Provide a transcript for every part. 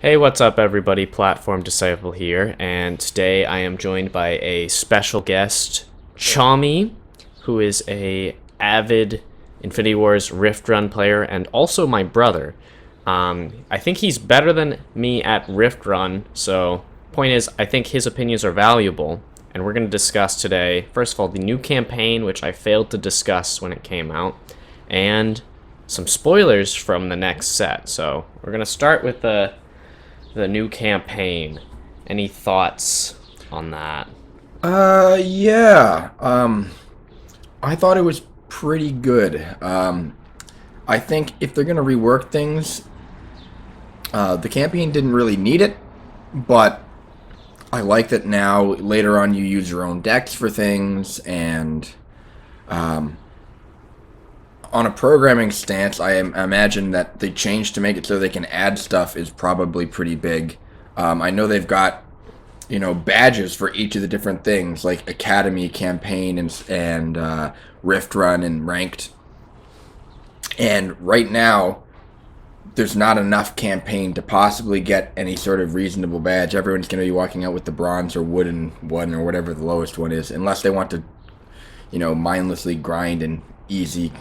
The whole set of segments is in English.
Hey, what's up, everybody? Platform Disciple here, and today I am joined by a special guest, Chami, who is a avid Infinity Wars Rift Run player and also my brother. I think he's better than me at Rift Run, so point is, I think his opinions are valuable, and we're going to discuss today, first of all, the new campaign, which I failed to discuss when it came out, and some spoilers from the next set. So we're going to start with the new campaign. Any thoughts on that? Yeah. I thought it was pretty good. I think if they're gonna rework things, the campaign didn't really need it, but I like that now later on you use your own decks for things, and on a programming stance, imagine that the change to make it so they can add stuff is probably pretty big. I know they've got badges for each of the different things, like Academy, Campaign, and Rift Run, and Ranked. And right now, there's not enough Campaign to possibly get any sort of reasonable badge. Everyone's going to be walking out with the bronze or wooden one or whatever the lowest one is, unless they want to, mindlessly grind and easy.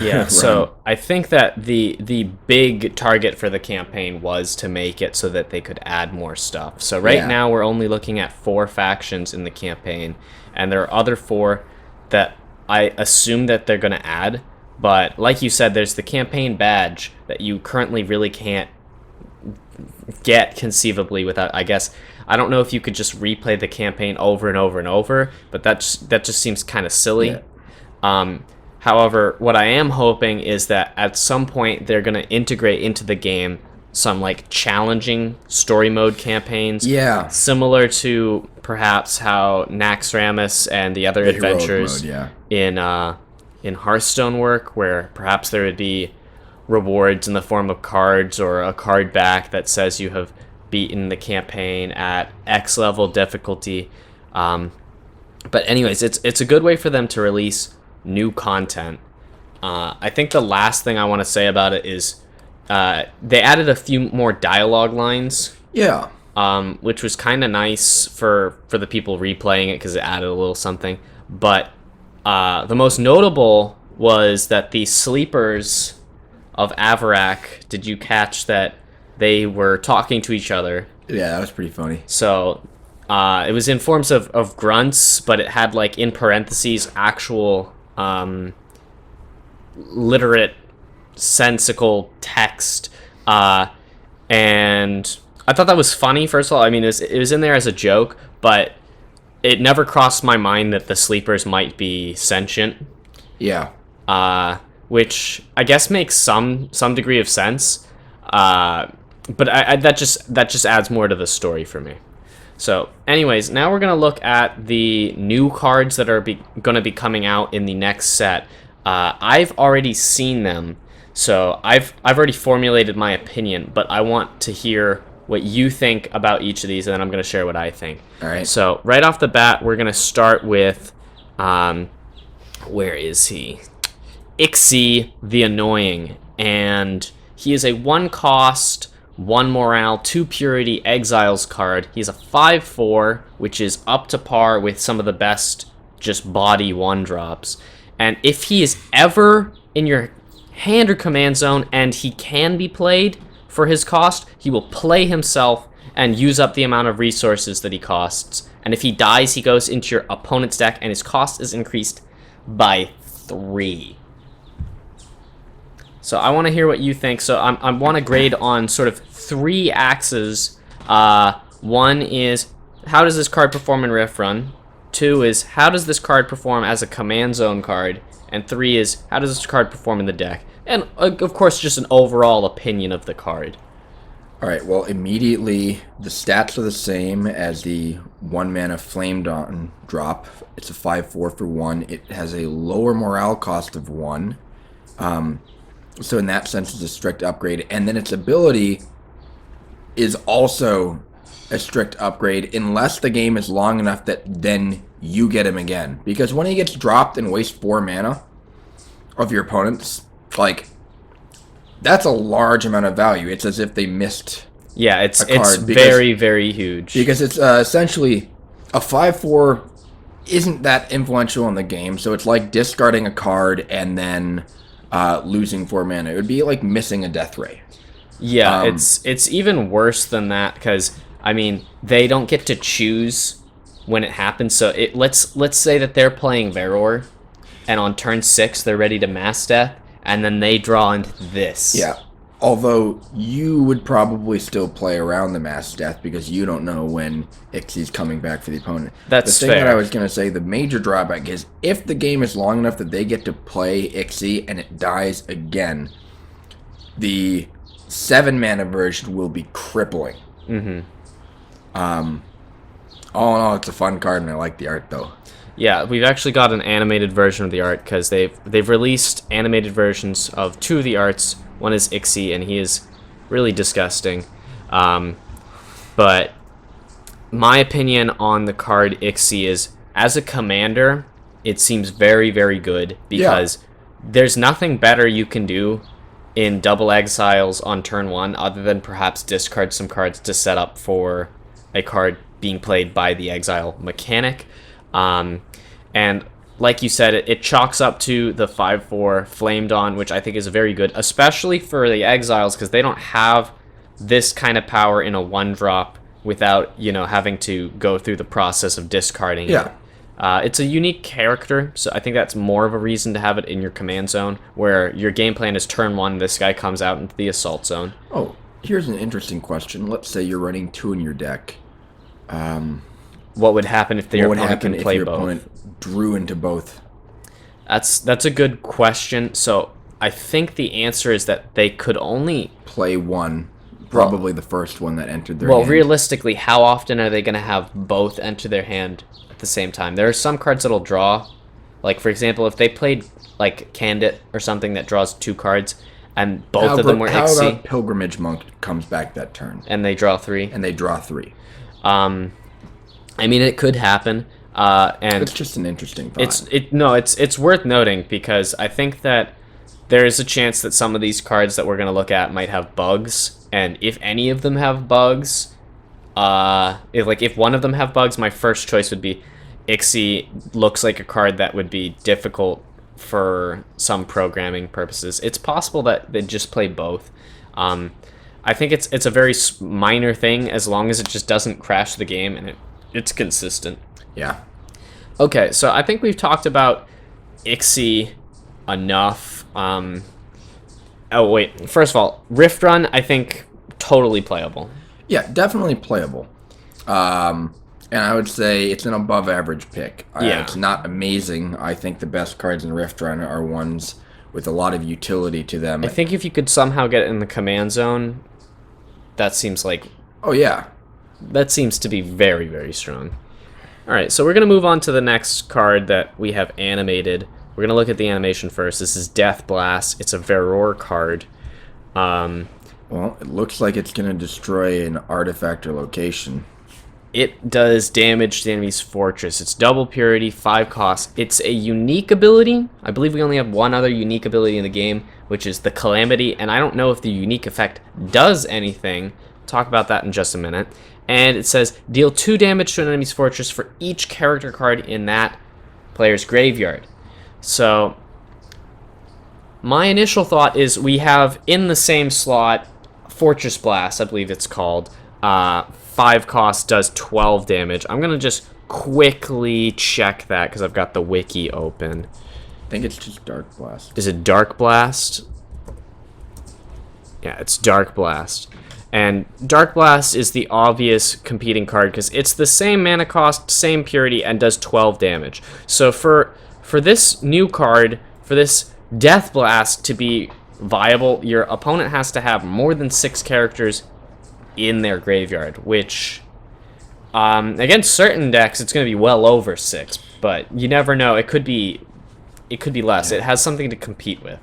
Yeah, so I think that the big target for the campaign was to make it so that they could add more stuff. So right now we're only looking at 4 factions in the campaign, and there are other 4 that I assume that they're going to add. But like you said, there's the campaign badge that you currently really can't get conceivably without, I guess. I don't know if you could just replay the campaign over and over and over, but that just seems kind of silly. Yeah. However, what I am hoping is that at some point they're going to integrate into the game some like challenging story mode campaigns. Yeah. Similar to perhaps how Naxxramas and the other adventures in Hearthstone work, where perhaps there would be rewards in the form of cards or a card back that says you have beaten the campaign at X level difficulty. But anyways, it's a good way for them to release new content. I think the last thing I want to say about it is they added a few more dialogue lines. Yeah. Which was kind of nice for the people replaying it because it added a little something. But the most notable was that the sleepers of Avarak, did you catch that they were talking to each other? Yeah, that was pretty funny. So it was in forms of grunts, but it had like in parentheses actual literate sensical text, and I thought that was funny. First of all, I mean, it was in there as a joke, but it never crossed my mind that the sleepers might be sentient. Yeah. Which I guess makes some degree of sense, but that just adds more to the story for me. So, anyways, now we're going to look at the new cards that are going to be coming out in the next set. I've already seen them, so I've already formulated my opinion, but I want to hear what you think about each of these, and then I'm going to share what I think. All right. So, right off the bat, we're going to start with, where is he? Ixie the Annoying, and he is a 1-cost... 1 morale, 2 purity exiles card. He's a 5/4, which is up to par with some of the best just body 1-drops. And if he is ever in your hand or command zone and he can be played for his cost, he will play himself and use up the amount of resources that he costs. And if he dies, he goes into your opponent's deck and his cost is increased by 3. So I want to hear what you think. So I want to grade on sort of 3 axes. One is, how does this card perform in Rift Run? 2 is, how does this card perform as a command zone card? And 3 is, how does this card perform in the deck? And, of course, just an overall opinion of the card. All right, well, immediately, the stats are the same as the 1 mana Flame Dawn drop. It's a 5/4 for 1. It has a lower morale cost of 1. So in that sense, it's a strict upgrade. And then its ability is also a strict upgrade unless the game is long enough that then you get him again. Because when he gets dropped and wastes 4 mana of your opponent's, like, that's a large amount of value. It's as if they missed Yeah, it's card very, very huge. because it's essentially a 5/4 isn't that influential in the game, so it's like discarding a card and then losing 4 mana. It would be like missing a death ray. Yeah, it's even worse than that because I mean they don't get to choose when it happens. So let's say that they're playing Veror, and on turn 6 they're ready to mass death, and then they draw into this. Yeah. Although you would probably still play around the mass death because you don't know when Ixie's coming back for the opponent. That's the thing fair. that I was going to say, the major drawback is if the game is long enough that they get to play Ixie and it dies again, the 7 mana version will be crippling. Mm-hmm. All in all, it's a fun card and I like the art though. Yeah, we've actually got an animated version of the art because they've released animated versions of 2 of the arts. One is Ixie, and he is really disgusting. But my opinion on the card Ixie is, as a commander, it seems very, very good because there's nothing better you can do in double exiles on turn 1 other than perhaps discard some cards to set up for a card being played by the exile mechanic. And like you said, it chalks up to the 5/4 Flame Dawn, which I think is very good, especially for the exiles, because they don't have this kind of power in a 1-drop without, having to go through the process of discarding it. It's a unique character, so I think that's more of a reason to have it in your command zone, where your game plan is turn 1, this guy comes out into the assault zone. Oh, here's an interesting question. Let's say you're running 2 in your deck. What would happen if your opponent can play both? Opponent drew into both? That's a good question. So I think the answer is that they could only play one, probably the first one that entered their hand. hand. Realistically, how often are they going to have both enter their hand at the same time? There are some cards that'll draw. Like, for example, if they played, like, Candid or something that draws 2 cards, and both of them were How Ixie. about Pilgrimage Monk comes back that turn? And they draw 3. And they draw 3. I mean, it could happen. And it's just an interesting thought. It's worth noting because I think that there is a chance that some of these cards that we're going to look at might have bugs, and if any of them have bugs, if one of them have bugs, my first choice would be Ixie. Looks like a card that would be difficult for some programming purposes. It's possible that they just play both. I think it's a very minor thing as long as it just doesn't crash the game and it's consistent. Yeah. Okay, so I think we've talked about Ixie enough. First of all, Rift Run, I think, totally playable. Yeah, definitely playable. And I would say it's an above-average pick. It's not amazing. I think the best cards in Rift Run are ones with a lot of utility to them. I think if you could somehow get it in the command zone, that seems like... Oh, yeah. That seems to be very, very strong. Alright, so we're going to move on to the next card that we have animated. We're going to look at the animation first. This is Death Blast. It's a Veror card. Well, it looks like it's going to destroy an artifact or location. It does damage to the enemy's fortress. It's double purity, 5 costs. It's a unique ability. I believe we only have one other unique ability in the game, which is the Calamity, and I don't know if the unique effect does anything. Talk about that in just a minute. And it says, deal 2 damage to an enemy's fortress for each character card in that player's graveyard. So, my initial thought is we have in the same slot Fortress Blast, I believe it's called. 5 cost, does 12 damage. I'm going to just quickly check that because I've got the wiki open. I think it's just Dark Blast. Is it Dark Blast? Yeah, it's Dark Blast. And Dark Blast is the obvious competing card because it's the same mana cost, same purity, and does 12 damage. So for this new card, for this Death Blast to be viable, your opponent has to have more than 6 characters in their graveyard, which against certain decks it's going to be well over 6, but you never know. It could be less. It has something to compete with.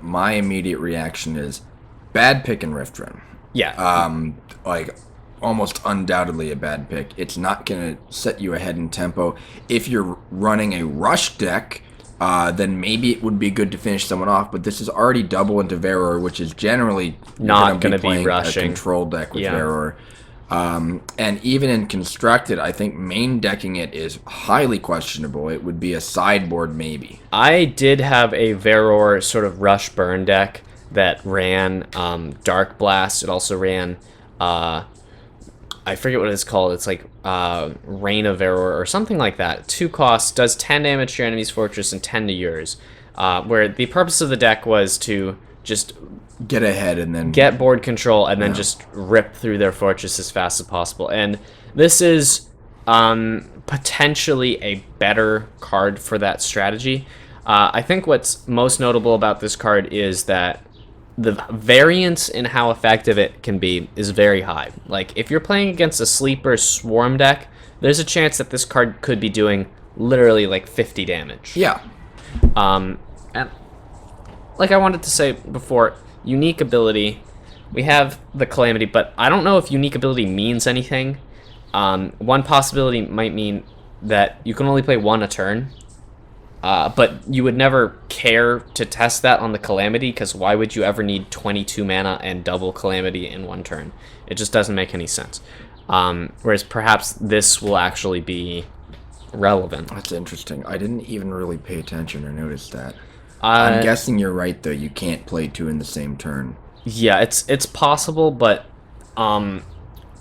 My immediate reaction is bad pick in Rift Run. Yeah. Like almost undoubtedly a bad pick. It's not going to set you ahead in tempo. If you're running a rush deck, then maybe it would be good to finish someone off. But this is already double into Veror, which is generally Not going to be playing rushing. a control deck with Veror. And even in Constructed, I think main decking it is highly questionable. It would be a sideboard maybe. I did have a Veror sort of rush burn deck that ran Dark Blast. It also ran, I forget what it's called. It's like Reign of Veror or something like that. 2 costs, does 10 damage to your enemy's fortress and 10 to yours. Where the purpose of the deck was to just get ahead and then get board control and then just rip through their fortress as fast as possible. And this is potentially a better card for that strategy. I think what's most notable about this card is that the variance in how effective it can be is very high. Like, if you're playing against a sleeper swarm deck, there's a chance that this card could be doing literally like 50 damage. Yeah. And like I wanted to say before, unique ability, we have the Calamity, but I don't know if unique ability means anything. One possibility might mean that you can only play 1 a turn, but you would never care to test that on the Calamity, because why would you ever need 22 mana and double Calamity in 1 turn? It just doesn't make any sense. Whereas perhaps this will actually be relevant. That's interesting. I didn't even really pay attention or notice that. I'm guessing you're right, though. You can't play 2 in the same turn. Yeah, it's possible, but I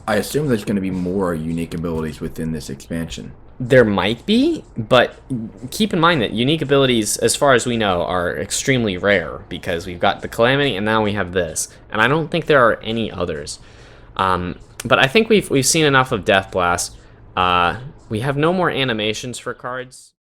assume there's going to be more unique abilities within this expansion. There might be, but keep in mind that unique abilities, as far as we know, are extremely rare, because we've got the Calamity and now we have this, and I don't think there are any others. But I think we've seen enough of Death Blast. We have no more animations for cards.